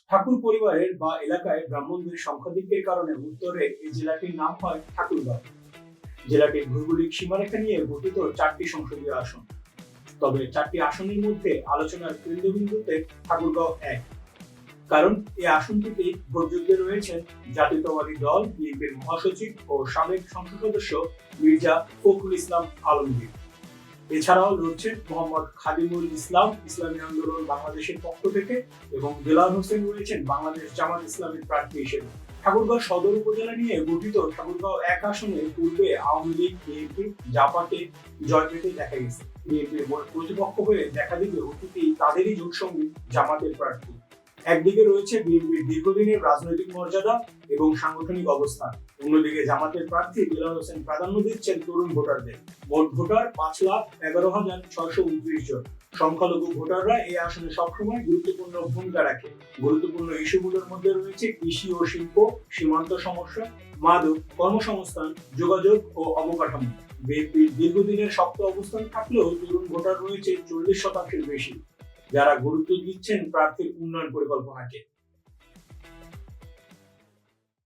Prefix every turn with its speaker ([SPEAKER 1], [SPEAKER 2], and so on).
[SPEAKER 1] ঠাকুর পরিবারের বা এলাকায় ব্রাহ্মণদের সংখ্যাধিক্যের কারণে উত্তরে এই জেলাটির নাম হয় ঠাকুরগাঁও। জেলাটির ভৌগোলিক সীমারেখা নিয়ে গঠিত 4টি সংসদীয় আসন। তবে 4টি আসনের মধ্যে আলোচনার কেন্দ্রবিন্দুতে ঠাকুরগাঁও এক, কারণ এই আসনটিতে ভোটযুদ্ধে রয়েছেন জাতীয়তাবাদী দল বিএনপির মহাসচিব ও সাবেক সংসদ সদস্য মির্জা ফখরুল ইসলাম আলমগীর। এছাড়াও লড়ছেন মোহাম্মদ খাদিমুল ইসলাম ইসলামী আন্দোলন বাংলাদেশের পক্ষ থেকে, এবং দেলাওয়ার হোসেন রয়েছেন বাংলাদেশ জামাত ইসলামের প্রার্থী হিসেবে। ঠাকুরগাঁও সদর উপজেলা নিয়ে গঠিত ঠাকুরগাঁও এক আসনে পূর্বে আওয়ামী লীগ, বিএনপি, জাপাকে জয় পেতে দেখা গেছে। বিএনপির প্রতিপক্ষ হয়ে দেখা দিলে অতীতেই তাদেরই জোটসঙ্গী জামাতের প্রার্থী। একদিকে রয়েছে বিএনপির দীর্ঘদিনের রাজনৈতিক মর্যাদা এবং সাংগঠনিক অবস্থান, অন্যদিকে জামাতের প্রার্থী দেলাওয়ার হোসেন প্রাধান্য দিচ্ছেন তরুণ ভোটারদের। মোট ভোটার 5,11,629 জন। সংখ্যালঘু ভোটাররা এই আসনে সবসময় গুরুত্বপূর্ণ ভূমিকা রাখে। গুরুত্বপূর্ণ ইস্যুগুলোর মধ্যে রয়েছে কৃষি ও শিল্প, সীমান্ত সমস্যা, মাদক, কর্মসংস্থান, যোগাযোগ ও অবকাঠামো। বিএনপির দীর্ঘদিনের শক্ত অবস্থান থাকলেও তরুণ ভোটার রয়েছে 40% বেশি, যারা গুরুত্ব দিচ্ছেন প্রার্থীর উন্নয়ন পরিকল্পনাকে।